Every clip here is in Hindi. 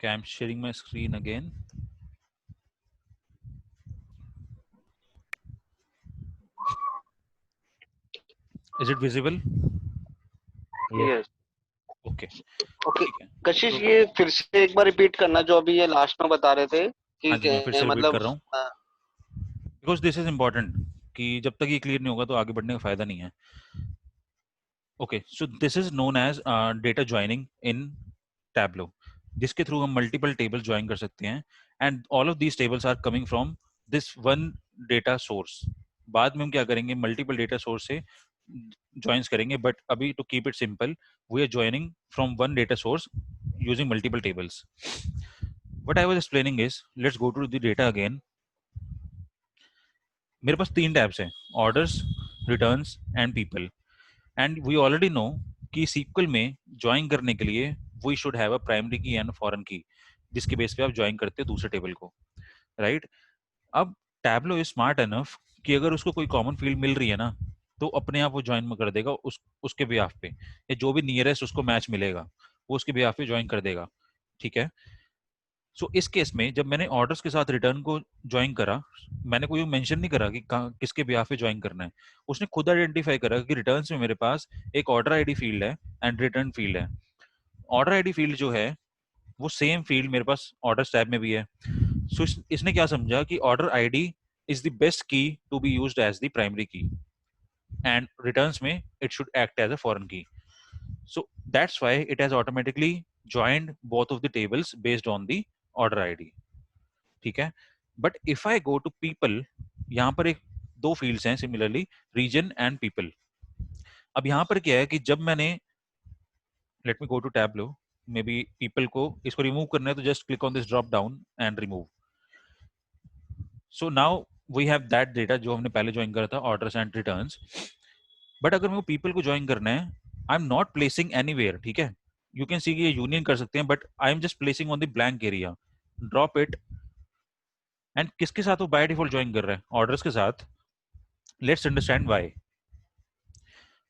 Okay, I'm sharing my screen again. Is it visible? Yes Okay. Okay ठीक है. कशिश तो ये फिर से एक बार रिपीट करना जो अभी ये लास्ट में बता रहे थे हाँ जी, मैं फिर से रिपीट मतलब कर रहा हूँ बिकॉज दिस इज इम्पोर्टेंट कि जब तक ये क्लियर नहीं होगा तो आगे बढ़ने का फायदा नहीं है. Okay, so this is known as data joining in Tableau, जिसके थ्रू हम मल्टीपल टेबल्स ज्वाइन कर सकते हैं and all of these tables are coming from this one data source. बाद में हम क्या करेंगे, मल्टीपल डेटा सोर्स से ज्वाइंस करेंगे, बट अभी to keep it simple we are joining from one data source using multiple tables. What I was explaining is, let's go to the data again. मेरे पास तीन टैब्स हैं, orders, returns and people. And we already know कि सीक्वल में ज्वाइन करने के लिए we should have a primary key and foreign key, जिसके बेस पे आप ज्वाइन करते हो दूसरे टेबल को, राइट? अब टैबलो इज स्मार्ट एनफ कि अगर उसको कोई कॉमन फील्ड मिल रही है ना, तो अपने आप वो ज्वाइन में कर देगा उसके बिहाफ पे, या जो भी नियरेस्ट उसको मैच मिलेगा वो उसके बिहाफ पे ज्वाइन कर देगा. ठीक है. सो इस केस में जब मैंने ऑर्डर्स के साथ रिटर्न को ज्वाइन करा, मैंने कोई मेंशन नहीं करा कि किसके बिहाफ पे ज्वाइन करना है. उसने खुद आइडेंटिफाई करा कि रिटर्न्स में मेरे पास एक ऑर्डर आईडी फील्ड है एंड रिटर्न फील्ड है. ऑर्डर आईडी फील्ड जो है वो सेम फील्ड मेरे पास ऑर्डर टैब में भी है. सो इसने क्या समझा कि order ID is the best key to be used as the primary key and returns में it should act as a foreign key. So that's why it has automatically joined both of the tables based on the order ID. ठीक है. But if I go to people, यहाँ पर एक दो फील्ड्स हैं सिमिलरली, रीजन एंड पीपल. अब यहाँ पर क्या है कि जब मैंने, let me go to Tableau, may B people को इसको रिमूव करना है तो just click on this drop down and remove. So now we have that data जो हमने पहले ज्वाइन करा था, ऑर्डर्स एंड रिटर्न्स. बट अगर मेरे को पीपल को ज्वाइन करना है, I am not placing anywhere. ठीक है. यू कैन सी कि ये यूनियन कर सकते हैं, but I am just placing on the blank area. Drop it. And किसके साथ वो बाय डिफॉल्ट ज्वाइन कर रहा है? ऑर्डर्स के साथ. Let's understand why.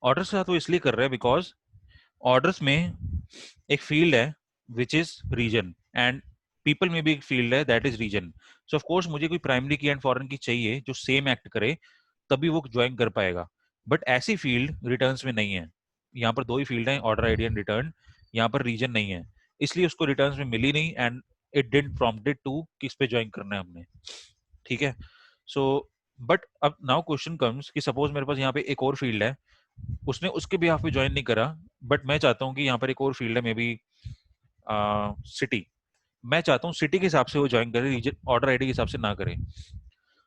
ऑर्डर्स के साथ वो इसलिए कर रहा है बिकॉज ऑर्डर्स में एक फील्ड है which is region and people में भी एक फील्ड है that is region. So of course मुझे कोई प्राइमरी की एंड फॉरेन की चाहिए जो सेम एक्ट करे, तभी वो ज्वाइन कर पाएगा. बट ऐसी फील्ड रिटर्न्स में नहीं है. यहाँ पर दो ही फील्ड हैं, ऑर्डर आईडी एंड रिटर्न. यहाँ पर रीजन नहीं है, इसलिए उसको रिटर्न्स में मिली नहीं and it didn't prompted to किस पे ज्वाइन करना है हमने. ठीक है. सो बट अब नाउ क्वेश्चन कम्स कि सपोज मेरे पास यहाँ पे एक और फील्ड है, उसने उसके भी पे ज्वाइन नहीं करा, बट मैं चाहता हूँ कि यहाँ पर एक और फील्ड है मे बी सिटी. मैं चाहता हूँ सिटी के हिसाब से वो ज्वाइन करे, रीजन ऑर्डर आईडी के हिसाब से ना करे.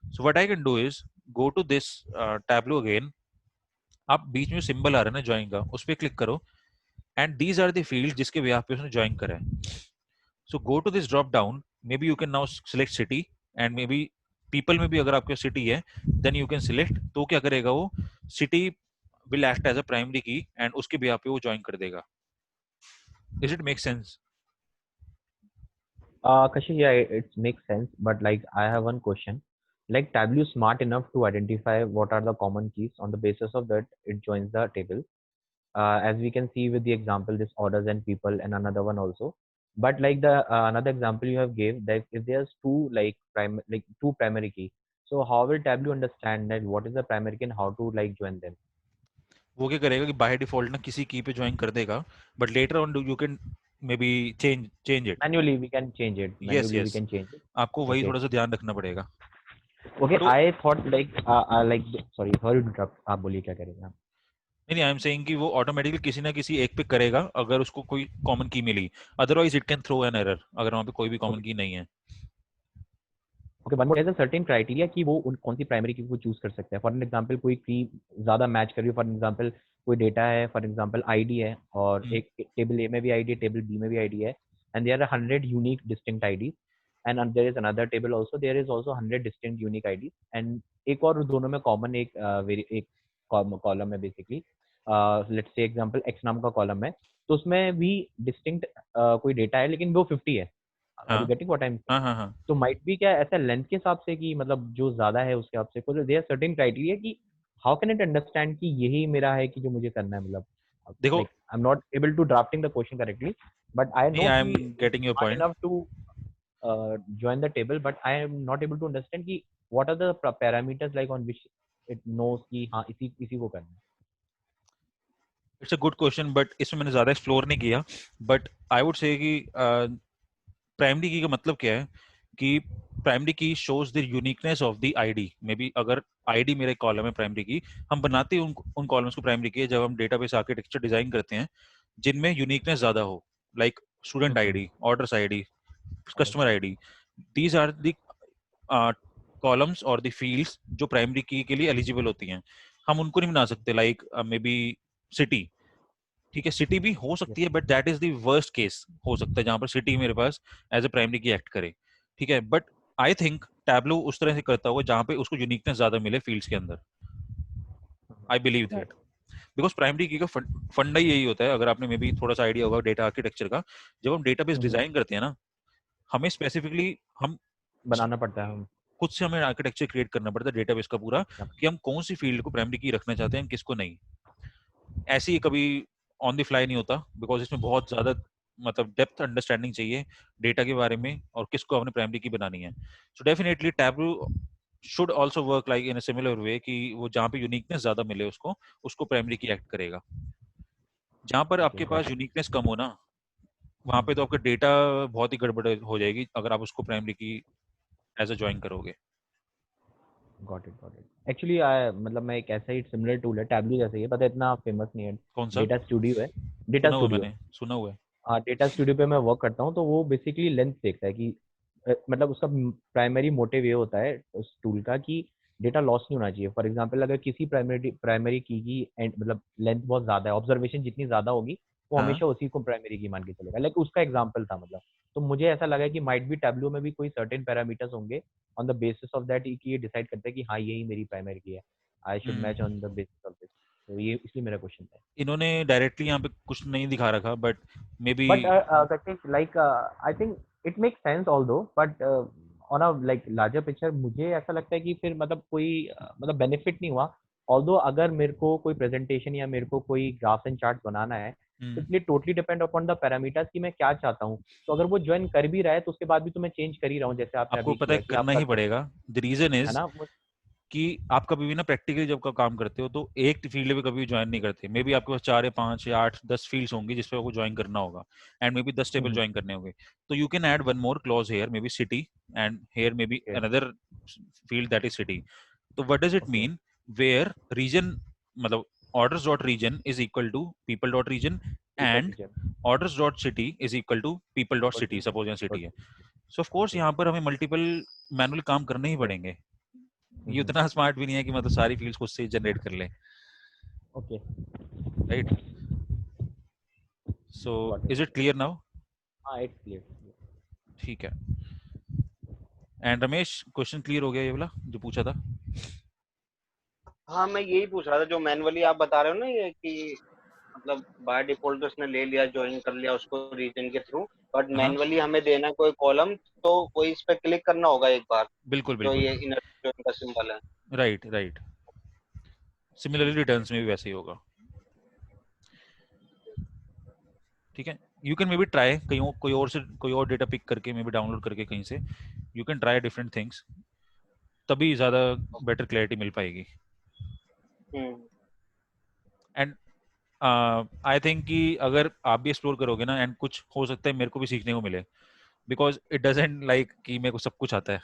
So what I can do is go to this Tableau again. आप बीच में सिंबल आ रहा है ना ज्वाइन का, उस पर क्लिक करो and these are the field जिसके भी पे उसने ज्वाइन करा है. So go to this drop down. Maybe you can now select city and may be people में भी अगर आपके सिटी है देन यू कैन सिलेक्ट. तो क्या करेगा वो, city will act as a primary key and उसके भी पे वो ज्वाइन कर देगा. Is it make sense? Kashish, yeah, it makes sense, but like I have one question. Like Tableau is smart enough to identify what are the common keys. On the basis of that, it joins the table. As we can see with the example, this orders and people, and another one also. But like the another example you have gave, that if there's two like two primary key, so how will Tableau understand that what is the primary key and how to like join them? वो क्या करेगा कि बाय डिफॉल्ट ना किसी की पे ज्वाइन कर देगा, but later on you can may be change it. Manually we can change it. Yes Manually we yes, can change it. आपको वही Okay. थोड़ा सा ध्यान रखना पड़ेगा. Okay. But I thought like sorry, sorry to interrupt. आप बोलिए क्या करेंगे आप? नहीं, आई एम सेइंग कि वो ऑटोमेटिकली किसी ना किसी एक पे करेगा अगर उसको कोई कॉमन की मिली, otherwise it can throw an error अगर वहां पे कोई भी कॉमन Okay. की नहीं है. Okay one more as a certain criteria कि वो कौन सी प्राइमरी की को चूज कर सकते हैं. फॉर एग्जांपल कोई की ज्यादा मैच कर रही है, फॉर एग्जांपल कोई डेटा है, फॉर एग्जांपल आईडी है, और एक टेबल ए में भी आईडी है, टेबल बी में भी आईडी है, and there are 100 unique distinct ID, and there is another table also, there is also 100 distinct unique ID, and एक और दोनों में कॉमन एक कॉलम है basically. Let's say example X नाम का कॉलम है, तो उसमें भी डिस्टिंक्ट कोई डेटा है लेकिन वो 50 है. आर यू हाँ गेटिंग व्हाट आई एम? हाँ हाँ हाँ. तो माइट भी क्या ऐसा लेंथ के हिसाब से कि मतलब जो ज्यादा है उसके हिसाब से, कुछ देयर सर्टेन क्राइटेरिया कि हाउ कैन इट अंडरस्टैंड कि यही मेरा है कि जो मुझे करना है मतलब. देखो, like I'm not able to drafting the question correctly, but I नहीं, know आई कि am getting your smart point. enough to join the table, but I am not able to understand कि what are the parameters like on which it knows कि हाँ इसी इसी को करना है. It's a good question, but इसमें मैंने ज्यादा एक्सप्लोर नहीं किया. बट आई वुड से कि प्राइमरी की का मतलब क्या है कि प्राइमरी की shows the uniqueness of the ID. May be अगर आईडी मेरा एक कॉलम है प्राइमरी की, हम बनाते हैं उन कॉलम्स को प्राइमरी की जब हम डेटाबेस आर्किटेक्चर डिजाइन करते हैं जिनमें यूनिकनेस ज्यादा हो, like student ID, orders ID, customer ID. These are the columns और द फील्ड्स जो प्राइमरी की के लिए एलिजिबल होती हैं. हम उनको नहीं बना सकते, लाइक मे बी सिटी. ठीक है, सिटी भी हो सकती है, but that is the worst case हो सकता है जहां पर सिटी मेरे पास एज ए प्राइमरी की एक्ट करे. ठीक है, बट आई थिंक टैबलो उस तरह से करता होगा जहां पे उसको यूनिकनेस ज्यादा मिले फील्ड्स के अंदर. I believe that, because primary की का फंडा ही यही होता है. अगर आपने मे बी थोड़ा सा आइडिया होगा डेटा आर्किटेक्चर का, जब हम डेटाबेस डिजाइन करते हैं ना, हमें स्पेसिफिकली हम बनाना पड़ता है हम. खुद से हमें आर्किटेक्चर क्रिएट करना पड़ता है डेटाबेस का पूरा, कि हम कौन सी फील्ड को प्राइमरी की रखना चाहते हैं, किसको नहीं. ऐसे ही कभी ऑन द फ्लाई नहीं होता, बिकॉज इसमें बहुत ज्यादा मतलब डेप्थ अंडरस्टैंडिंग चाहिए डेटा के बारे में और किसको आपने प्राइमरी की बनानी है. So definitely tableau should also work like in a similar way कि वो जहाँ पे यूनिकनेस ज्यादा मिले उसको प्राइमरी की एक्ट करेगा. जहाँ पर आपके पास यूनिकनेस कम हो ना, वहाँ पे तो आपका डेटा बहुत ही गड़बड़ हो जाएगी अगर आप उसको प्राइमरी की एज अ ज्वाइन करोगे. गॉट इट एक्चुअली मतलब मैं एक ऐसा ही सिमिलर टूल है टैबलू जैसे ही है, पता है इतना फेमस नहीं है. कौन सा? डेटा स्टूडियो है. डेटा सुना हुआ स्टूडियो. मैंने, सुना हुआ है. हाँ, डेटा स्टूडियो पे मैं वर्क करता हूँ, तो वो बेसिकली लेंथ देखता है कि मतलब उसका प्राइमरी मोटिव ये होता है उस टूल का कि डेटा लॉस नहीं होना चाहिए. फॉर एग्जांपल अगर किसी प्राइमरी की मतलब लेंथ बहुत ज़्यादा है, ऑब्जर्वेशन जितनी ज़्यादा होगी वो हाँ. हमेशा उसी को प्राइमरी की मान के चलेगा. लाइक उसका एग्जांपल था मतलब. तो मुझे ऐसा लगा कि माइट बी टैब्लू में भी कोई सर्टेन पैरामीटर्स होंगे on the basis of that कि ये डिसाइड करता है कि हाँ यही मेरी प्राइमरी की है. I should match on the basis of this. तो ये इसलिए मेरा क्वेश्चन था. इन्होंने डायरेक्टली यहाँ पे कुछ नहीं दिखा रखा, but may be. But Kaustubh, like I think it makes sense although, but on a like larger picture मुझे ऐसा लगता है कि फिर मतलब कोई मतलब बेनिफिट नहीं हुआ. although अगर मेरे को कोई प्रेजेंटेशन या मेरे को कोई ग्राफ्स एंड चार्ट बनाना है, तो इसलिए totally depend upon the parameters कि मैं क्या चाहता हूँ. तो अगर वो ज्वाइन कर भी रहा है तो उसके बाद भी तो मैं चेंज कर ही रहा हूँ जैसे आपने आपको अभी पता है किया कि करना आप ही करते पड़ेगा. द रीजन है इज ना. कि आप कभी भी ना प्रैक्टिकली जब का काम करते हो तो एक फील्ड पे कभी ज्वाइन नहीं करते. मे बी आपके पास 4 या 5 या 8 10 फील्ड्स होंगी जिस पे आपको ज्वाइन करना होगा, and may be 10 table join करने होंगे. तो you can add one more clause here, maybe city, and here maybe okay. Another field that is city. तो what does it okay. Mean? Where region, मतलब orders dot region is equal to people dot region, people and region. orders dot city is equal to people dot city. Suppose यहाँ सिटी है, सो ऑफ कोर्स ओके. यहाँ पर हमें मल्टीपल मैनुअल काम करने ही पड़ेंगे. ये उतना स्मार्ट भी नहीं है कि मतलब सारी फील्ड्स खुद से जनरेट कर ले. Okay. Right. So got is it. It clear now? हाँ, इट्स क्लियर. ठीक है. एंड रमेश, क्वेश्चन क्लियर हो गया ये वाला जो पूछा था? हाँ, मैं यही पूछ रहा था जो मैनुअली आप बता रहे हो ना, ये कि मतलब बाय डिफॉल्ट तो उसने ले लिया, ज्वाइन कर लिया उसको रीजन के थ्रू, बट हाँ, मैनुअली हमें देना है कोई कॉलम, तो कोई इस पे क्लिक करना होगा एक बार, बिल्कुल जो बिल्कुल. ये इनर ज्वाइन का सिंबल है. Right right. सिमिलरली रिटर्न्स में भी वैसे ही होगा. ठीक है, you can may be try कहीं कोई और डेटा पिक करके मे बी डाउनलोड करके कहीं से you can try different things, तभी ज्यादा बेटर क्लैरिटी मिल पाएगी. हम्म. एंड आई थिंक कि अगर आप भी एक्सप्लोर करोगे ना, एंड कुछ हो सकता है मेरे को भी सीखने को मिले, बिकॉज इट डजेंट लाइक कि मेरे को सब कुछ आता है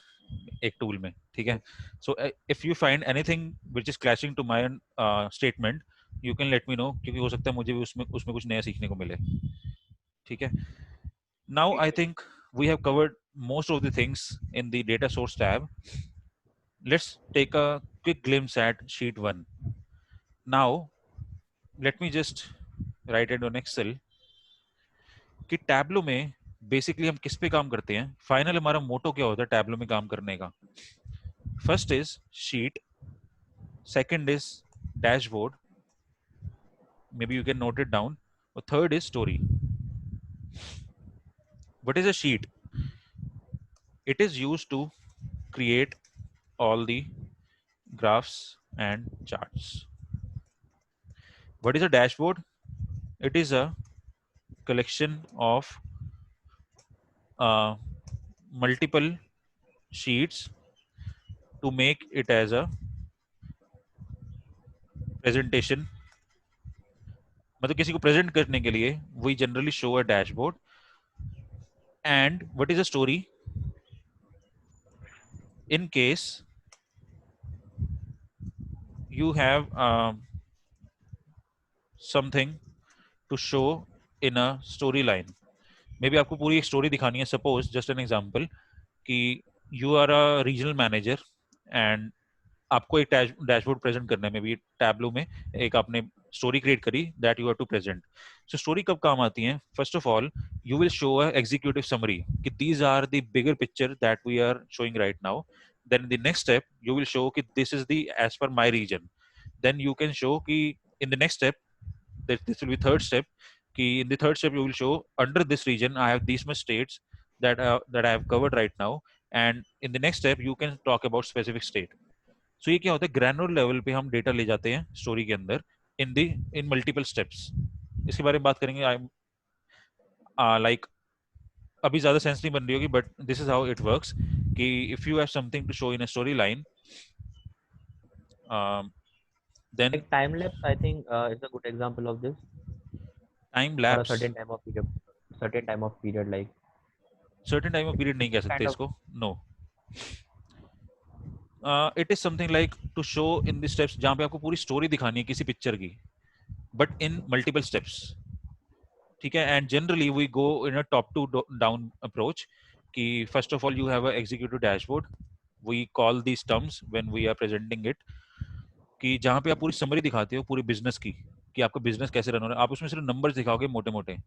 एक टूल में. ठीक है, so if you find anything which is clashing to my statement, you can let me know, क्योंकि हो सकता है मुझे भी उसमें उसमें कुछ नया सीखने को मिले. ठीक है. नाउ ठीक आई है. Think we have covered most of the things in the data source tab. Let's take a quick glimpse at sheet 1. Now let me just write it on Excel कि टैबलो में बेसिकली हम किस पे काम करते हैं. फाइनल हमारा मोटो क्या होता है टैबलो में काम करने का? First is sheet, second is dashboard, maybe you can note it down, और third is story. What is a sheet? It is used to create all the graphs and charts. What is a dashboard? It is a collection of multiple sheets to make it as a presentation. मतलब किसी को प्रेजेंट करने के लिए we generally show a dashboard. And what is a story? In case you have something to show in a storyline. Maybe आपको पूरी एक स्टोरी दिखानी है. Suppose just an example कि you are a regional manager and आपको एक डैशबोर्ड प्रेजेंट करना है. मे बी टैबलो में एक आपने स्टोरी क्रिएट करी that you have to present. So story कब काम आती है? First of all you will show a executive summary कि these are the bigger picture that we are showing right now. Then the next step you will show कि this is the as per my region. Then you can show कि in the next step this will be third step कि in the third step you will show under this region I have these much states that I have covered right now, and in the next step you can talk about specific state. सो ये क्या होता है? ग्रैनुलर लेवल पे हम डेटा ले जाते हैं स्टोरी के अंदर इन मल्टीपल स्टेप्स. इसके बारे में बात करेंगे. आई लाइक अभी ज्यादा सेंस नहीं बन रही होगी but this is how it works कि if you have something to show in a story line then Like time lapse, I think is a good example of this. Time For a lapse. certain time of period, like certain time of period नहीं कह सकते kind of इसको. No, it is something like to show in the steps जहां पे आपको पूरी स्टोरी दिखानी है किसी पिक्चर की बट इन मल्टीपल स्टेप्स. ठीक है. And generally we go in a top to down approach कि first of all you have a executive dashboard. We call these terms when we are presenting it कि जहां पे आप पूरी समरी दिखाते हो पूरी बिजनेस की कि आपका बिजनेस कैसे रन हो रहा है. आप उसमें सिर्फ नंबर्स दिखाओगे मोटे मोटे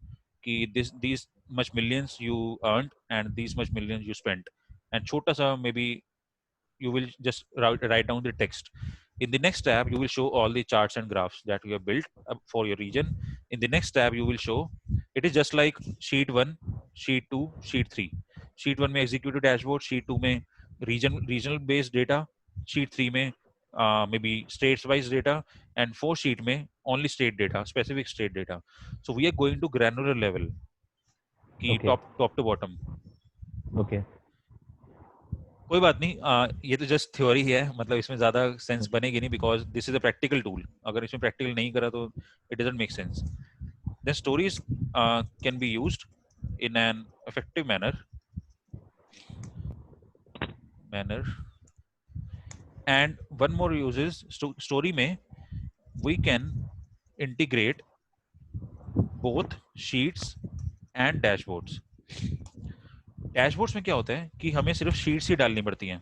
कि this much millions you earn and this much millions you spent, and छोटा सा may be you will just write down the text. In the next tab, you will show all the charts and graphs that you have built for your region. In the next tab, you will show it is just like sheet 1, sheet 2, sheet 3. Sheet 1 में executive dashboard, sheet 2 में regional based data, sheet 3 में maybe states wise data, and 4 sheet में only state data, specific state data. So we are going to granular level की okay, top to bottom. okay. कोई बात नहीं. ये तो जस्ट थ्योरी है. मतलब इसमें ज्यादा सेंस बनेगी नहीं because this is a practical tool. अगर इसमें प्रैक्टिकल नहीं करा तो it doesn't make sense. Then stories can be used in an effective manner. And one more use is story में we can integrate both sheets and dashboards. Dashboards में क्या होता है कि हमें सिर्फ शीट्स ही डालनी पड़ती हैं.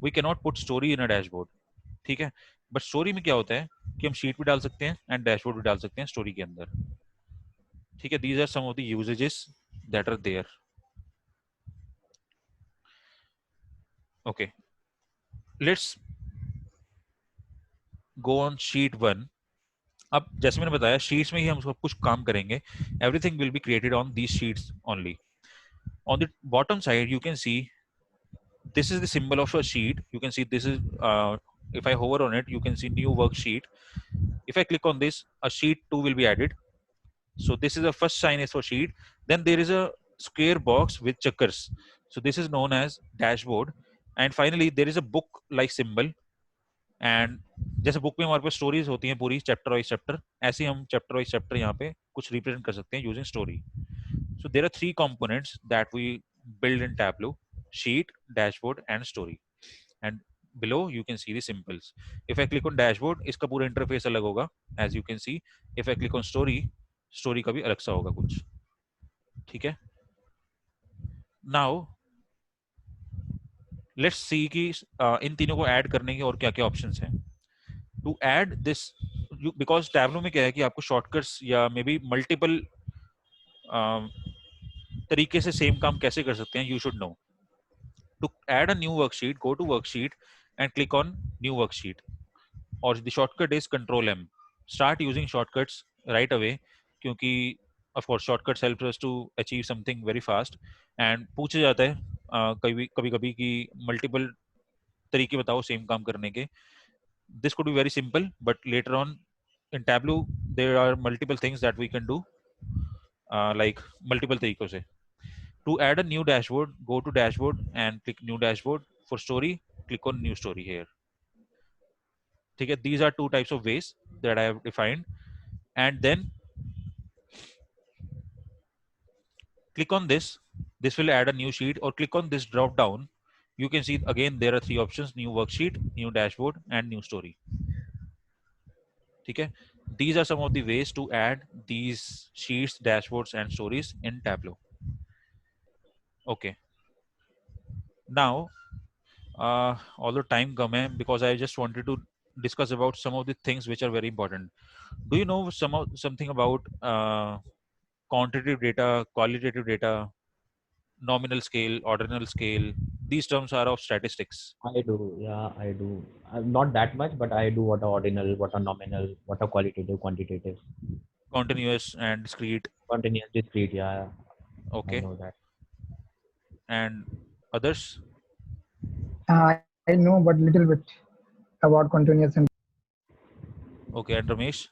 We can not put story in a dashboard. ठीक है. बट स्टोरी में क्या होता है कि हम शीट भी डाल सकते हैं एंड डैशबोर्ड भी डाल सकते हैं स्टोरी के अंदर. ठीक है. These are some of the usages that are there. Okay, let's go on sheet 1. अब जैसे मैंने बताया शीट्स में ही हम सब कुछ काम करेंगे. Everything will be created on these sheets only. On the bottom side you can see this is the symbol of a sheet. You can see this is if I hover on it you can see new worksheet. If I click on this, a sheet 2 will be added. So this is the first sign is for sheet. Then there is a square box with checkers. So this is known as dashboard. And finally there is a book like symbol. And जैसे बुक में हमारे पास स्टोरीज होती हैं पूरी चैप्टर वाइज चैप्टर, ऐसे हम चैप्टर वाइज चैप्टर यहाँ पे कुछ रिप्रेजेंट कर सकते हैं using story. So there are 3 components that we build in Tableau: sheet, dashboard and story. And below you can see the symbols. If I click on dashboard इसका पूरा इंटरफेस अलग होगा as you can see. If I click on story, story का भी अलग सा होगा कुछ. ठीक है. Now लेट्स सी कि इन तीनों को ऐड करने के और क्या क्या ऑप्शंस हैं. To add this because Tableau में क्या है कि आपको शॉर्टकट्स या मे बी मल्टीपल तरीके से सेम काम कैसे कर सकते हैं you should know. To add a new worksheet, go to worksheet and click on new worksheet, और the shortcut is control M. Start using shortcuts right away क्योंकि of course shortcuts help us to achieve something very fast. And पूछा जाता है कभी कभी कि मल्टीपल तरीके बताओ सेम काम करने के. This could be very simple but later on in Tableau there are multiple things that we can do, like multiple तरीकों से. To add a new dashboard, go to dashboard and click new dashboard. For story, click on new story here. ठीक है, these are two types of ways that I have defined. And then click on this. This will add a new sheet, or click on this drop down. You can see again there are three options: new worksheet, new dashboard, and new story. ठीक है, these are some of the ways to add these sheets, dashboards, and stories in Tableau. Okay. Now, although time come hai, because I just wanted to discuss about some of the things which are very important. Do you know something about quantitative data, qualitative data, nominal scale, ordinal scale? These terms are of statistics. I do, yeah, I do. Not that much, but I do what are ordinal, what are nominal, what are qualitative, quantitative, Continuous and discrete. continuous, discrete. Yeah, I Okay. know that. And others? I know, but little bit about continuous and Okay. And Ramesh?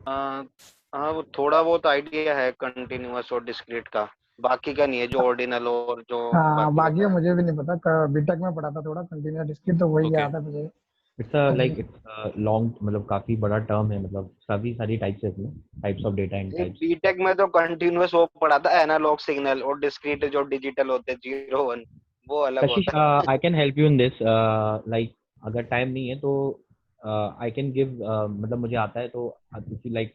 हाँ, वो थोड़ा बहुत आइडिया है कंटिन्यूअस और डिस्क्रीट का, बाकी का नहीं है, जो ऑर्डिनल और जो हाँ, बाकी बताया। मुझे भी नहीं पता, बीटेक में पढ़ा था थोड़ा कंटिन्यूस डिस्क्रीट, तो वही Okay. याद है मुझे। It's a like it's a long, मतलब काफी बड़ा टर्म है, मतलब सभी सारी टाइप्स है इसमें, types of data and types. BTech में तो कंटिन्यूअस वो पढ़ा था, एनालॉग सिग्नल, और डिस्क्रीट जो डिजिटल होते हैं 0 1, वो अलग Kashish, होता है। I can help you in this. Like अगर टाइम नहीं है तो I can give, मतलब मुझे आता है तो if you like,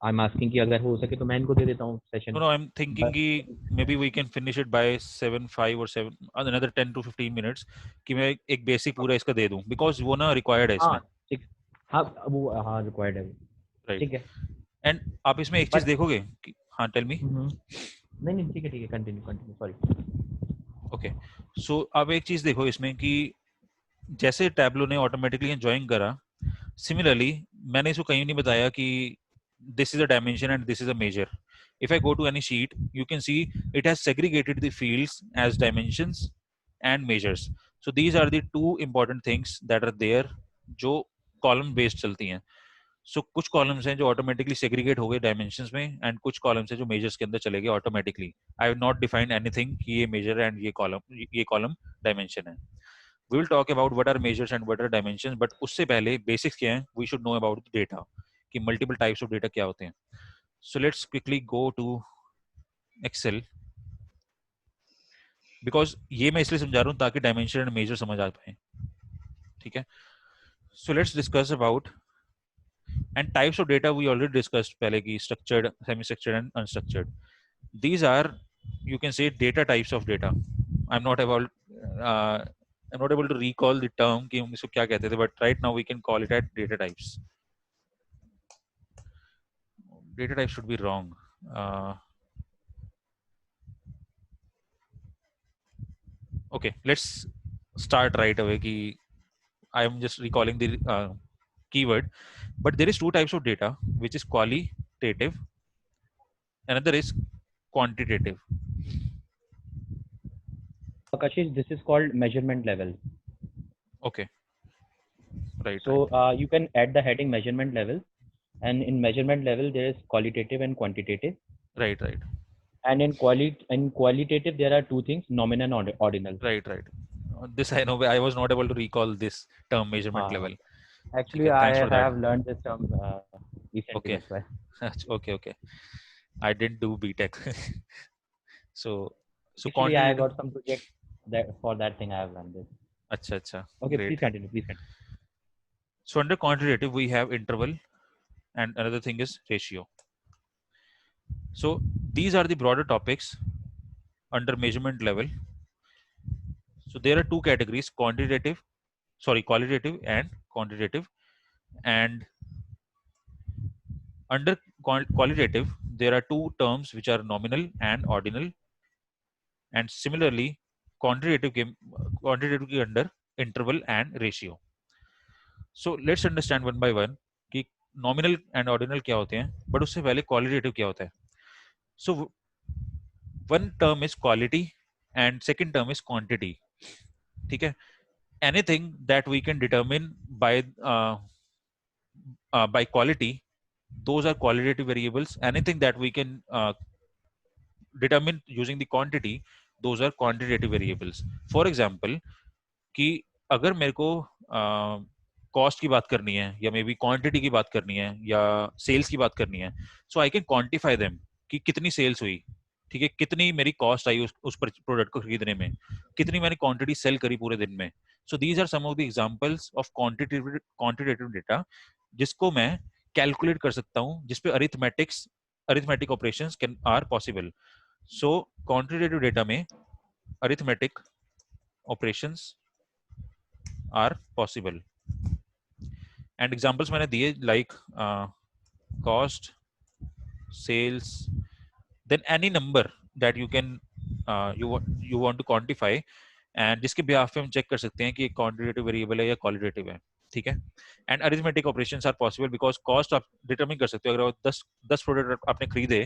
I'm asking कि अगर हो सके तो मैं इनको दे देता हूँ सेशन. No, I'm thinking कि maybe we can finish it by 7:05 or 7, another 10 to 15 minutes, कि मैं एक basic पूरा इसका दे दूँ, because वो ना required है इसमें. हाँ ठीक, हाँ वो हाँ required है, Right. ठीक है. And आप इसमें एक चीज देखोगे कि, हाँ, tell me. नहीं ठीक है, कंटिन्यू, सॉरी. Okay. So अब एक चीज देखो इसमें कि जैसे Tableau ने ऑटोमेटिकली ज्वाइन करा, similarly मैंने इसको कहीं नहीं बताया कि this is a dimension and this is a measure. If I go to any sheet, you can see it has segregated the fields as dimensions and measures. So these are the two important things that are there जो column based चलती हैं. So कुछ columns हैं जो automatically segregate हो गए dimensions में, and कुछ columns हैं जो measures के अंदर चले गए automatically. I have not defined anything कि ये measure and ये column dimension है. We will talk about what are measures and what are dimensions, but उससे पहले basics क्या हैं? We should know about the data, कि multiple types of data क्या होते हैं. So let's quickly go to Excel, because ये मैं इसलिए समझा रहा हूँ ताकि dimension and measure समझ आ पाए. ठीक है? So let's discuss about, and types of data we already discussed पहले की structured, semi-structured and unstructured. These are, you can say, data types of data. I'm not able to recall the term कि हम इसको क्या कहते थे, but right now we can call it at data types. Data type should be wrong. Okay, let's start right away. Ki I am just recalling the keyword, but there is two types of data, which is qualitative. Another is quantitative. Kashish, this is called measurement level. Okay. Right. So you can add the heading measurement level, and in measurement level there is qualitative and quantitative. Right. And in qualitative there are two things: nominal and ordinal. Right. This I know. I was not able to recall this term, measurement level. Actually, Okay, I thanks for that. have learned this term recently. Okay. That's why. Okay. I didn't do BTech. so Actually, I got some project that for that thing I have learned this. Acha. Okay, Great. please continue. So under quantitative we have interval, and another thing is ratio. So these are the broader topics under measurement level. So there are two categories: qualitative and quantitative. And under qualitative there are two terms which are nominal and ordinal. And similarly quantitative के under interval and ratio. So let's understand one by one कि nominal and ordinal क्या होते हैं, but उससे पहले qualitative क्या होता है. So one term is quality and second term is quantity. ठीक है? Anything that we can determine by by quality, those are qualitative variables. Anything that we can determine using the quantity, those are quantitative variables. For example, कि अगर मेरे को कॉस्ट की बात करनी है, या मे बी क्वांटिटी की बात करनी है, या सेल्स की बात करनी है, सो आई कैन क्वांटिफाई देम कि कितनी सेल्स हुई, ठीक है, कितनी मेरी कॉस्ट आई उस प्रोडक्ट को खरीदने में, कितनी मैंने क्वांटिटी सेल करी पूरे दिन में. So these are some of the examples of quantitative data जिसको मैं कैलकुलेट कर सकता हूँ, जिसपे arithmetic operations can are possible. So quantitative data में arithmetic operations are possible. And examples मैंने दिए like cost, sales, then any number that you can you want to quantify, and जिसके behalf पे हम check कर सकते हैं कि quantitative variable है या qualitative है, ठीक है. And arithmetic operations are possible because cost आप determine कर सकते हो. अगर आप 10 प्रोडक्ट आपने खरीदे,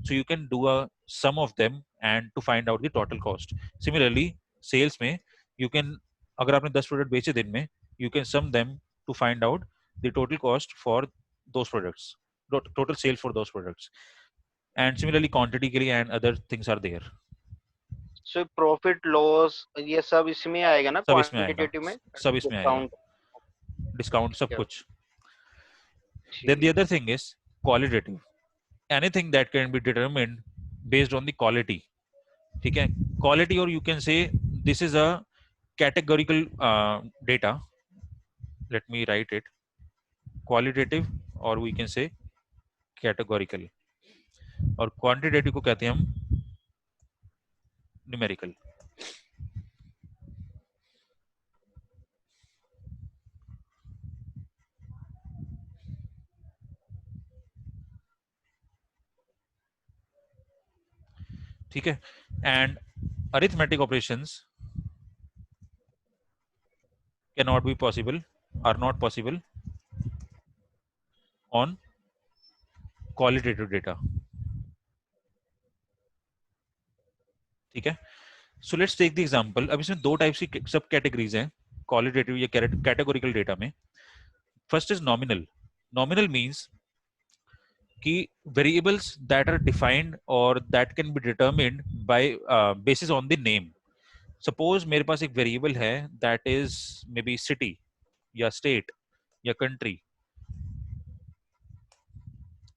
so you can do a sum of them and to find out the total cost. Similarly, sales में you can, अगर आपने 10 प्रोडक्ट बेचे दिन में, you can sum them to find out the total cost for those products, total sale for those products. And similarly quantity के लिए and other things are there. So profit loss ये सब इसमें आएगा ना, सब इसमें आएगा, क्वांटिटेटिव में, सब इसमें आएगा, डिस्काउंट सब Yeah. कुछ. Then the other thing is qualitative. Anything that can be determined based on the quality, ठीक है. Quality, or you can say this is a categorical data. Let me write it. Qualitative, or we can say categorical. और quantitative को कहते हैं हम numerical. ठीक है. And arithmetic operations cannot be possible, are not possible on qualitative data. ठीक है. So let's take the example. अब इसमें दो टाइप्स की सब कैटेगरीज हैं क्वालिटेटिव या कैटेगोरिकल डेटा में. First is nominal. Nominal means कि variables that are defined or that can be determined by basis on the name. Suppose मेरे पास एक वेरिएबल है that is maybe city या स्टेट या कंट्री.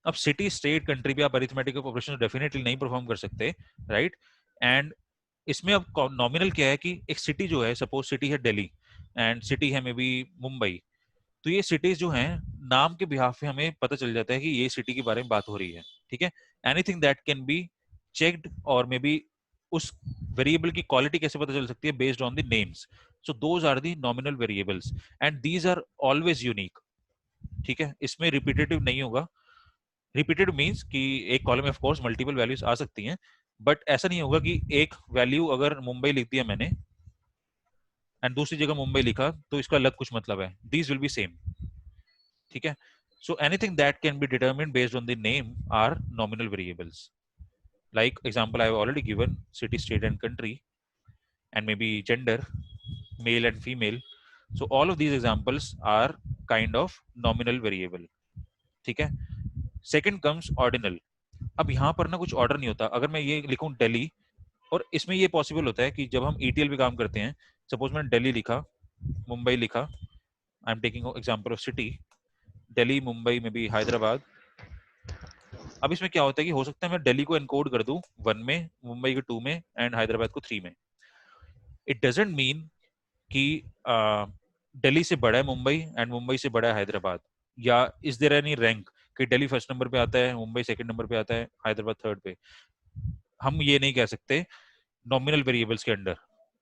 अब सिटी, स्टेट, कंट्री पे आप अरिथमेटिक ऑपरेशन डेफिनेटली नहीं परफॉर्म कर सकते, राइट. एंड इसमें अब नॉमिनल क्या है कि एक सिटी जो है, सपोज सिटी है दिल्ली एंड सिटी है मे बी मुंबई, तो ये सिटीज जो हैं नाम के बिहाफ पे हमें पता चल जाता है कि ये सिटी के बारे में बात हो रही है, ठीक है. Anything that can be checked, और मे बी उस वेरिएबल की क्वालिटी कैसे पता चल सकती है based on the names. So those are the nominal variables and these are always unique, ठीक है. इसमें रिपीटेटिव नहीं होगा. रिपीटेड मींस कि एक कॉलम में ऑफ कोर्स मल्टीपल वैल्यूज आ सकती हैं, बट ऐसा नहीं होगा कि एक वैल्यू अगर मुंबई लिख दिया मैंने एंड दूसरी जगह मुंबई लिखा तो इसका अलग कुछ मतलब है. दीज विल बी सेम, ठीक है. So anything that can be determined based on the name are nominal variables. Like example I have already given city, state and country, and may be gender, male and female. So all of these examples are kind of nominal variable, ठीक है. Second comes ordinal. अब यहाँ पर ना कुछ ऑर्डर नहीं होता. अगर मैं ये लिखूं दिल्ली, और इसमें ये पॉसिबल होता है कि जब हम ETL पे काम करते हैं, सपोज मैंने दिल्ली लिखा, मुंबई लिखा, I am taking example of city, Delhi, Mumbai में भी हैदराबाद. अब इसमें क्या होता है कि हो सकता है मैं दिल्ली को एनकोड कर दूं 1 में, मुंबई को 2 में एंड हैदराबाद को 3 में. इट डजंट मीन कि दिल्ली से बड़ा है मुंबई एंड मुंबई से बड़ा है हैदराबाद, या इज देयर एनी रैंक कि दिल्ली फर्स्ट नंबर पे आता है, मुंबई सेकंड नंबर पे आता है, हैदराबाद थर्ड पे. हम ये नहीं कह सकते नॉमिनल वेरिएबल्स के अंडर,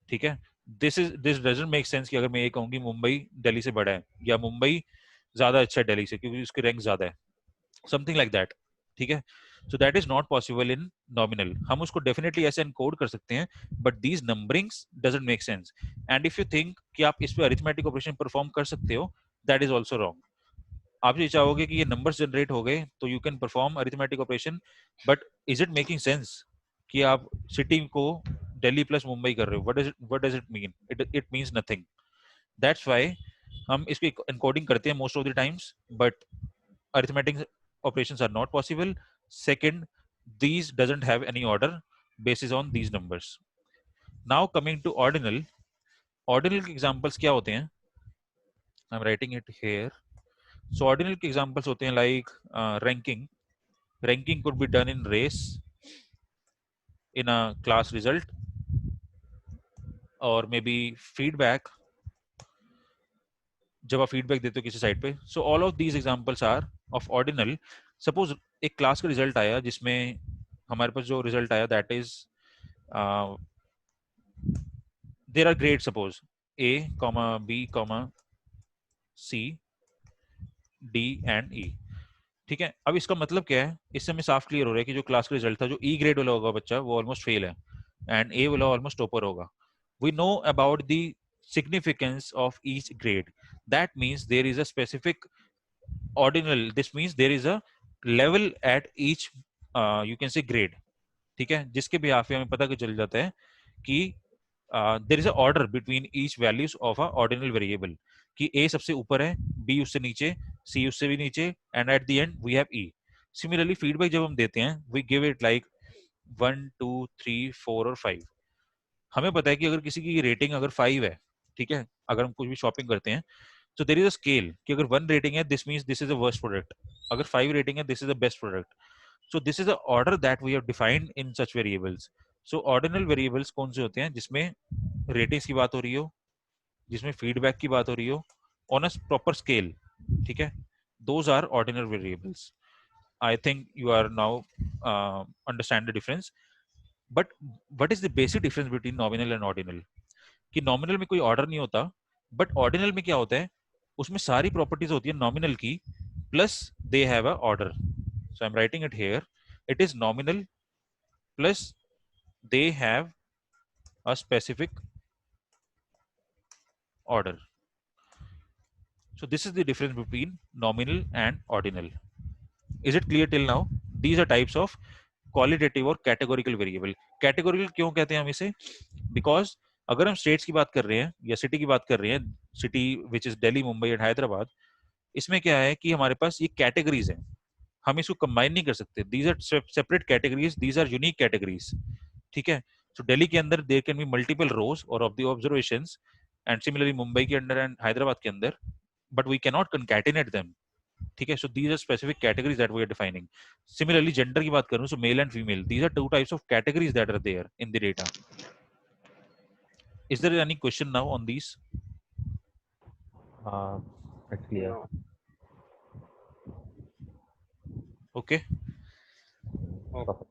ठीक है. दिस डजंट मेक सेंस कि अगर मैं ये कहूँ कि मुंबई दिल्ली से बड़ा है या मुंबई ज्यादा अच्छा है दिल्ली से क्योंकि उसकी रैंक ज्यादा है, समथिंग लाइक दैट, ठीक है. So that is not possible in nominal. हम उसको डेफिनेटली ऐसे एनकोड कर सकते हैं, but these numberings doesn't make sense. And if you think कि आप इस पे अरिथमेटिक ऑपरेशन परफॉर्म कर सकते हो, दैट इज ऑल्सो रॉन्ग. आप ये चाहोगे कि ये नंबर्स जनरेट हो गए तो you can perform arithmetic operation, but is it making sense कि आप सिटी को दिल्ली प्लस मुंबई कर रहे हो? What does it mean? It means nothing. That's why हम इसकी एनकोडिंग करते हैं most of the times, but arithmetic operations are not possible. Second, these doesn't have any order basis on these numbers. Now coming to ordinal. Ordinal के examples क्या होते हैं? I'm writing it here. So ordinal के examples होते हैं like ranking. Ranking could be done in race, in a class result, or maybe feedback. जब आप फीडबैक देते हो किसी साइट पे. So all of these examples are of ordinal. Suppose एक क्लास का रिजल्ट आया जिसमें हमारे पास जो रिजल्ट आया that is there are grade, suppose A, B, C, D and E. ठीक है, अब इसका मतलब क्या है, इससे हमें साफ क्लियर हो रहा है कि जो क्लास का रिजल्ट था, जो E ग्रेड वाला होगा बच्चा वो ऑलमोस्ट फेल है एंड A वाला ऑलमोस्ट टॉपर होगा. We know about the significance of each grade. That means there is a specific ordinal. This means there is a level at each you can say grade. ठीक है, जिसके भी पे हमें पता चल जाता है कि there is a order between each values of a ordinal variable, कि A सबसे ऊपर है, B उससे नीचे, C उससे भी नीचे, and at the end we have E. Similarly feedback जब हम देते हैं we give it like 1, 2, 3, 4 और 5. हमें पता है कि अगर किसी की रेटिंग अगर 5 है, ठीक है, अगर हम कुछ भी शॉपिंग करते हैं, so there is a scale कि अगर 1 रेटिंग है this means this is the worst product, अगर 5 रेटिंग है this is the best product. So this is the order that we have defined in such variables. So ordinal variables कौन से होते हैं? जिसमें रेटिंग्स की बात हो रही हो, जिसमें फीडबैक की बात हो रही हो, on a proper scale. ठीक है, those are ordinal variables. I think you are now understand the difference. But what is the basic difference between nominal and ordinal? कि नॉमिनल में कोई ऑर्डर नहीं होता, बट ऑर्डिनल में क्या होता है, उसमें सारी प्रॉपर्टीज होती है नॉमिनल की, plus they have a order. So I am writing it here. It is nominal plus they have a specific order. So this is the difference between nominal and ordinal. Is it clear till now? These are types of qualitative और categorical variable. Categorical क्यों कहते हैं हम इसे? Because अगर हम स्टेट्स की बात कर रहे हैं या सिटी की बात कर रहे हैं, city which is Delhi, Mumbai and Hyderabad, इसमें क्या है कि हमारे पास ये कैटेगरीज हैं, हम इसको कंबाइन नहीं कर सकते. These are separate categories, these are unique categories. ठीक है, सो दिल्ली के अंदर there can be multiple rows और of the observations, and similarly Mumbai के अंदर एंड हैदराबाद के अंदर, but we can not concatenate them. ठीक है, so these are specific categories that we are defining. Similarly gender की बात करूं, so male and female, these are two types of categories that are there in the data. Is there any question now on these? It's clear. No. Okay. Perfect.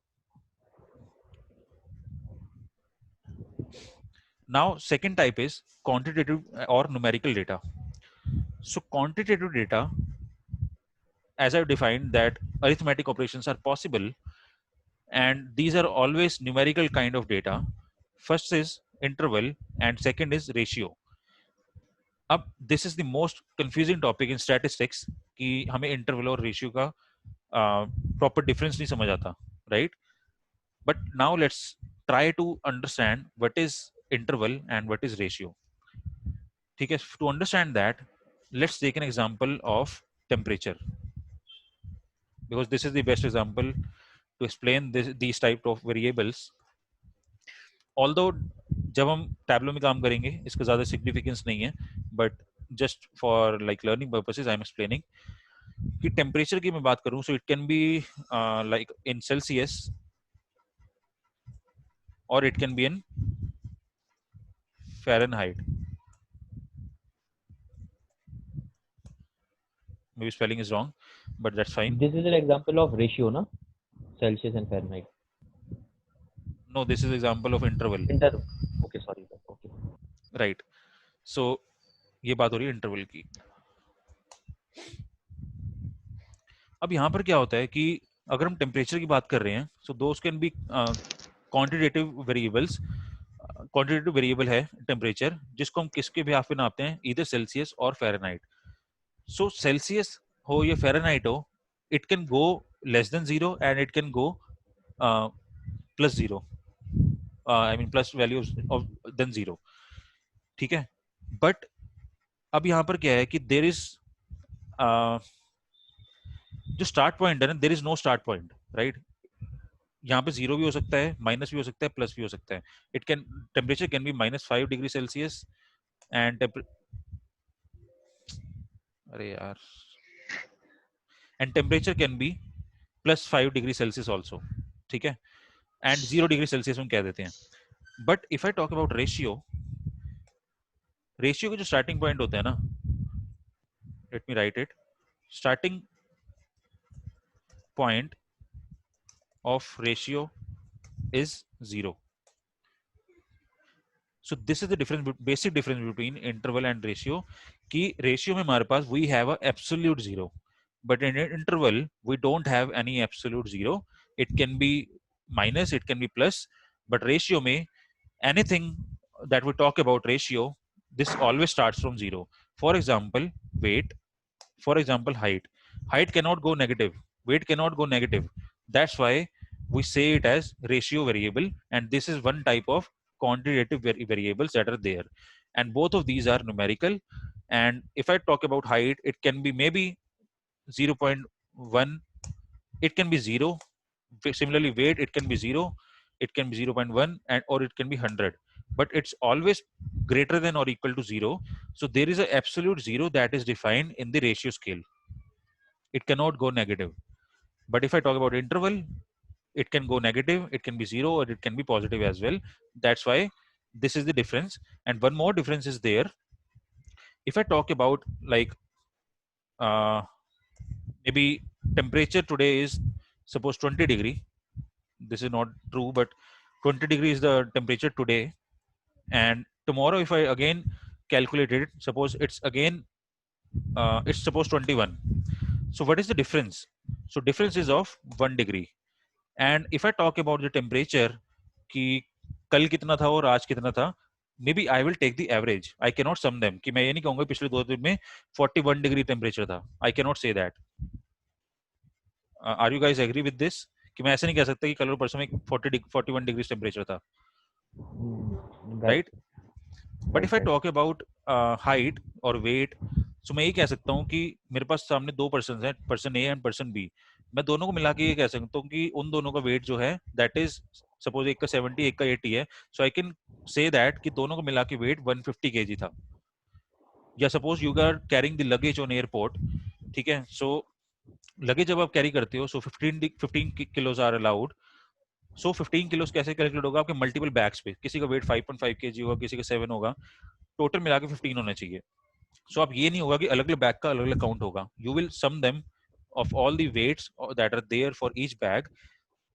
Now second type is quantitative or numerical data. So quantitative data, as I've defined, that arithmetic operations are possible, and these are always numerical kind of data. First is interval and second is ratio. अब this is the most confusing topic in statistics कि हमें interval और ratio का proper difference नहीं समझ आता, right? But now let's try to understand what is interval and what is ratio. ठीक है, to understand that, let's take an example of temperature, because this is the best example to explain these type of variables. Although जब हम टैब्लो में काम करेंगे इसका ज़्यादा सिग्निफिकेंस नहीं है, but just for like learning purposes I am explaining कि टेम्परेचर की मैं बात करूं, so it can be like in Celsius और it can be in Fahrenheit. Maybe spelling is wrong, but that's fine. This is an example of ratio, na? Celsius and Fahrenheit. No, this is example of interval. Okay, sorry. Okay. Right. So ये बात हो रही है इंटरवल की. अब यहाँ पर क्या होता है कि अगर हम टेम्परेचर की बात कर रहे हैं, so those can be quantitative variables. Quantitative variable है टेम्परेचर, जिसको हम किसके भी पे नापते हैं, इधर सेल्सियस और फ़ारेनहाइट. सो सेल्सियस हो या फ़ारेनहाइट हो, it can go less than 0 and it can go plus 0, I mean plus value of than 0. ठीक है, बट अब यहाँ पर क्या है कि देर इज जो स्टार्ट पॉइंट है ना, there is know start point, right? यहाँ पे 0 भी हो सकता है, माइनस भी हो सकता है, प्लस भी हो सकता है. It can, temperature can be -5 degree Celsius and अरे यार, and temperature can be +5 degree Celsius also, ठीक है, एंड 0 डिग्री सेल्सियस हम कह देते हैं. But if I talk about ratio, ratio का जो स्टार्टिंग पॉइंट होता है ना, let me right it, starting point of ratio is 0. So this is the difference, basic difference between interval and ratio. कि ratio में हमारे पास we have a absolute 0, but in an interval we don't have any absolute 0. It can be minus, it can be plus, but ratio में anything that we talk about ratio, this always starts from 0. For example, weight, for example, height. Height cannot go negative, weight cannot go negative. That's why we say it as ratio variable, and this is one type of quantitative variables that are there, and both of these are numerical. And if I talk about height, it can be maybe 0.1, it can be 0. Similarly, weight, it can be 0, it can be 0.1, and or it can be 100, but it's always greater than or equal to 0. So there is an absolute 0 that is defined in the ratio scale. It cannot go negative. But if I talk about interval, it can go negative, it can be 0, or it can be positive as well. That's why this is the difference. And one more difference is there. If I talk about like maybe temperature today is suppose 20 degree. This is not true, but 20 degree is the temperature today. And tomorrow, if I again calculate it, suppose it's again it's suppose 21. So what is the difference? So difference is of 1 degree. And if I talk about the temperature कि कल कितना था और आज कितना था, maybe I will take the average. I cannot sum them. कि मैं ये नहीं कहूंगा पिछले 2 दिन में 41 डिग्री टेम्परेचर था. I cannot say that. Are you guys agree with this? कि मैं ऐसे नहीं कह सकता कि कल और परसों में 41 डिग्री टेम्परेचर था, right? But if I talk about height और weight, so मैं ये कह सकता हूँ कि मेरे पास सामने 2 पर्सन हैं, person A and person B. मैं दोनों को मिला के ये कह सकता हूँ कि उन दोनों का वेट जो है दैट इज सपोज एक का 70 एक का 80 है. सो आई कैन से दैट कि दोनों को मिला के वेट 150 kg था. या suppose you are carrying the luggage on airport, ठीक है. सो लगेज जब आप कैरी करते हो, so 15 kilos are allowed. So 15 kilos कैसे कैलकुलेट होगा? आपके मल्टीपल बैग्स पे, किसी का वेट 5.5 kg होगा, किसी का 7 होगा, टोटल मिला के 15 होना चाहिए. सो अब ये नहीं होगा कि अलग अलग बैग का अलग अलग काउंट होगा. You will sum them of all the weights that are there for each bag,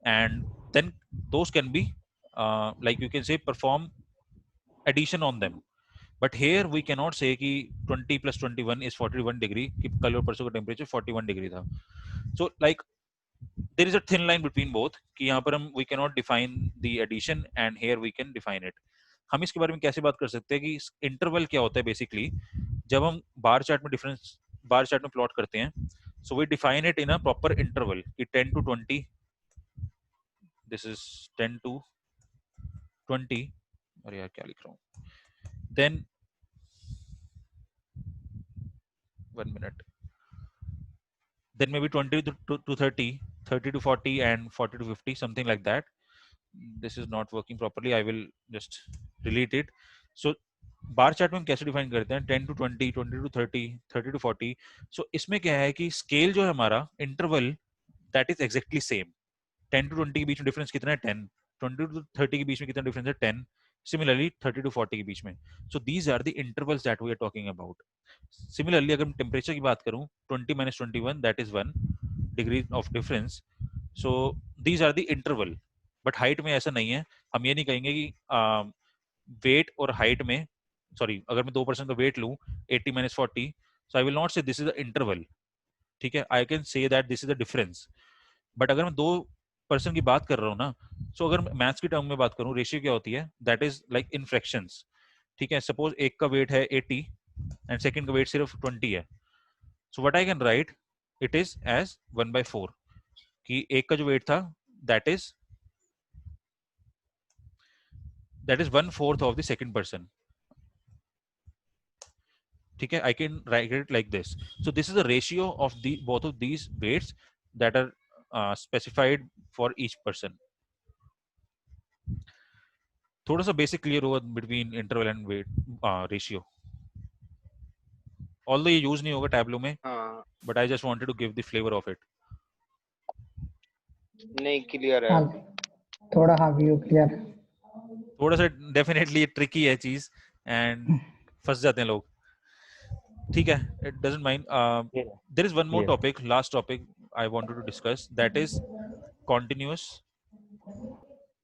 and then those can be like you can say perform addition on them. But here we cannot say कि 20 plus 21 is 41 degree, कि कल और परसों का टेम्परेचर 41 डिग्री था. So like there is a thin line between both कि यहाँ पर हम we cannot define the addition and here we can define it. हम इसके बारे में कैसे बात कर सकते हैं कि इंटरवल क्या होता है बेसिकली. जब हम बार चार्ट में डिफरेंस बार चार्ट में प्लॉट करते हैं, so we define it in a proper interval कि 10 to 20, this is 10 to 20, अरे यार क्या लिख रहा हूँ, then 1 minute, then maybe 20 to 30, 30 to 40 and 40 to 50, something like that. This is not working properly, I will just delete it. So bar chart में हम कैसे डिफाइन करते हैं? 10 to 20, 20 to 30, 30 to 40. सो इसमें क्या है कि स्केल जो है हमारा interval that is exactly same. 10 to 20 के बीच में डिफरेंस कितना है? 10. 20 to 30 के बीच में कितना डिफरेंस है? 10. सिमिलरली 30 to 40 के बीच में. So these are the intervals that we are talking about. Similarly अगर मैं टेम्परेचर की बात करूं, 20 minus 21 that is 1 degree of difference. So these are the interval. But height में ऐसा नहीं है. हम ये नहीं कहेंगे कि वेट और हाइट में, सॉरी, अगर मैं 2% का वेट लूं 80 minus 40, so I will not से दिस इज द इंटरवल. ठीक है, I can say that this is the difference. But अगर मैं 2% की बात कर रहा हूँ ना, सो अगर मैथ्स की टर्म में बात करूँ, रेशियो क्या होती है? That is like in fractions. ठीक है, सपोज एक का वेट है 80 एंड सेकंड का वेट सिर्फ 20 है. So what I can write it is as 1/4 कि एक का जो वेट था that is 1/4 of the second person. ठीक है, I can write it like this. So this is the ratio of the both of these weights that are specified for each person. थोड़ा सा बेसिक क्लियर हुआ between interval and weight ratio. Although ये यूज नहीं होगा टैबलो में, हाँ but I just wanted to give the flavor of it. नहीं क्लियर है हाँ अभी। थोड़ा हाँ व्यू क्लियर। थोड़ा सा डेफिनेटली ट्रिकी है चीज एंड फंस जाते हैं लोग, ठीक है, it doesn't mind. There is one more Yes. Topic, last topic I wanted to discuss, that is continuous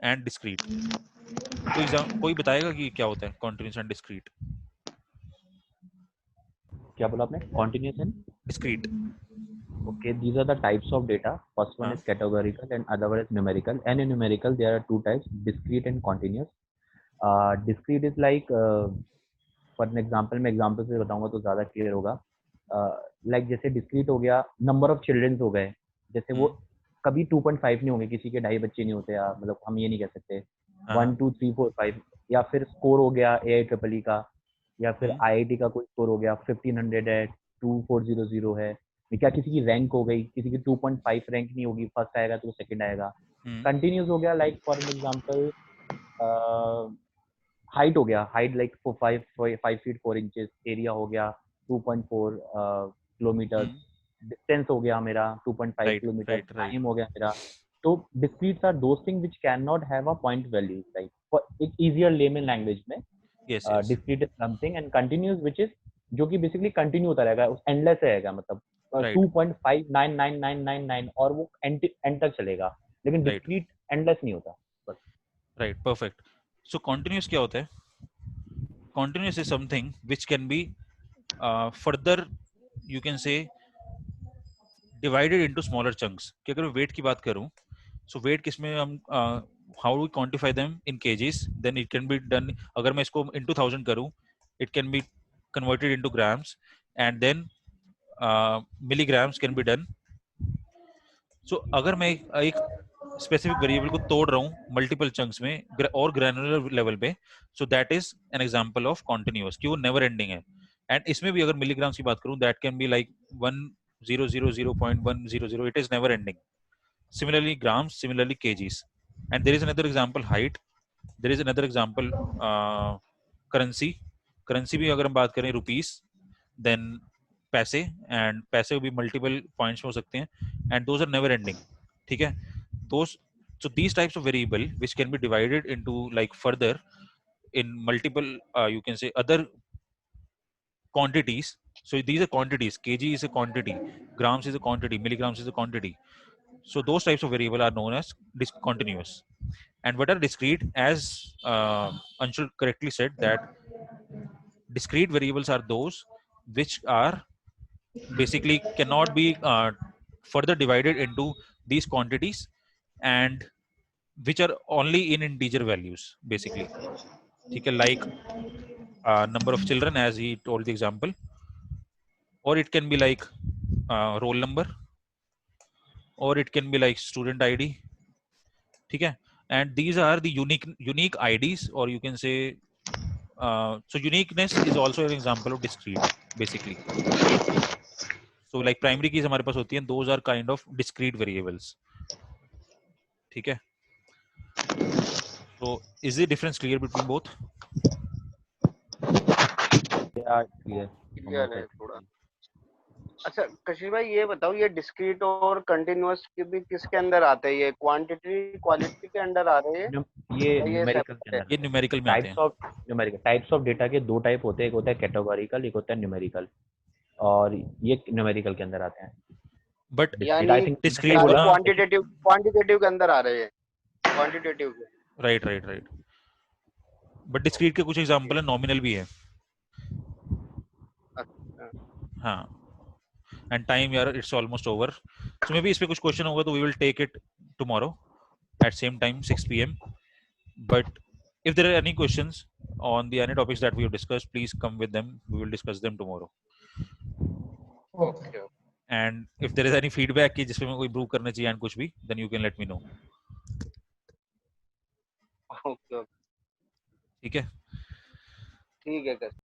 and discrete. कोई बताएगा कि क्या होता है कॉन्टिन्यूअस एंड डिस्क्रीट? क्या बोला आपने? Continuous and discrete. okay, these are the types of data. First one हाँ. is categorical and other one is numerical. And in numerical there are two types: discrete and continuous. Discrete is like for an example, मैं example से बताऊंगा तो ज़्यादा clear होगा. Like जैसे discrete हो गया, number of children हो गए, जैसे वो कभी 2.5 नहीं होंगे, किसी के 2.5 बच्चे नहीं होते यार, मतलब हम ये नहीं कह सकते 1 2 3 4 5. या फिर स्कोर हो गया AIEEE का, या फिर IIT का कोई स्कोर हो गया 1500 है, 2400 है, क्या किसी की रैंक हो गई, किसी की 2.5 रैंक नहीं होगी, फर्स्ट आएगा तो सेकंड आएगा. कंटिन्यूस हो गया, like for an example height हो गया, height like 5 feet 4 inches, area हो गया 2.4 किलोमीटर, डिस्टेंस हो गया मेरा 2.5 किलोमीटर, टाइम हो गया मेरा. तो discretes are those thing which can not have a point value, like for एक इजियर लेमन लैंग्वेज में discrete is something, and continuous which is जो कि बेसिकली कंटिन्यू होता रहेगा, उस एंडलेस रहेगा, मतलब 2.599999 और वो एंड तक चलेगा, लेकिन डिस्क्रीट एंडलेस नहीं होता. Right, perfect. सो कॉन्टिन्यूअस क्या होता है? Continuous is something which can be further, you can say, divided into smaller chunks. कि अगर मैं वेट की बात करूं, सो वेट किसमें हम how we quantify them in kgs, then it can be done. अगर मैं इसको इनटू 1000 करूं, it can be converted into grams, and then milligrams can be done. सो अगर मैं एक स्पेसिफिक वेरिएबल को तोड़ रहा हूँ मल्टीपल चंक्स में और ग्रैनुलर लेवल पे, सो that is an example of continuous, कि वो नेवर एंडिंग है. एंड इसमें भी अगर मिलीग्राम्स की बात करूं, that can be like 1000.100, it is never ending. Similarly grams, similarly kgs. And there is another example, height. There is another example, currency. Currency भी अगर हम बात करें rupees, then पैसे, and पैसे भी multiple points में हो सकते हैं, and those are never ending. ठीक है? So these types of variable which can be divided into like further in multiple, you can say other quantities. So these are quantities. Kg is a quantity, grams is a quantity, milligrams is a quantity. So those types of variable are known as discontinuous. And what are discrete? As Anshul correctly said, that discrete variables are those which are basically cannot be further divided into these quantities, and which are only in integer values basically. Okay, like number of children, as he told the example, or it can be like roll number, or it can be like student ID. ठीक है? And these are the unique IDs, or you can say, so uniqueness is also an example of discrete basically. So like primary keys हमारे पास होती हैं, those are kind of discrete variables. ठीक है? So is the difference clear between both? Yeah, clear. Clear है थोड़ा. अच्छा कशिश भाई ये बताओ, ये डिस्क्रीट और कंटिन्यूअस के भी किसके अंदर आते हैं? ये क्वांटिटी क्वालिटी के अंदर आ रहे हैं ये या ये न्यूमेरिकल के separate है? अंदर. ये न्यूमेरिकल में आते हैं. टाइप्स ऑफ डेटा के दो टाइप होते हैं, एक होता है कैटेगोरिकल, एक होता है न्यूमेरिकल, और ये न्यूमेरिकल के अंदर आते हैं. बट यानी डिस्क्रीट सारे को ना, क्वांटिटेटिव के अंदर आ रहे हैं, क्वांटिटेटिव के. राइट. बट डिस्क्रीट के कुछ एग्जांपल है, नॉमिनल भी है. हाँ. And time यार, it's almost over. So maybe इस पे कुछ question होगा तो we will take it tomorrow at same time 6 p.m. But if there are any questions on the any topics that we have discussed, please come with them. We will discuss them tomorrow. Okay. And if there is any feedback कि जिसपे मैं कोई improve करना चाहिए and कुछ भी, then you can let me know. Okay. ठीक है? ठीक है.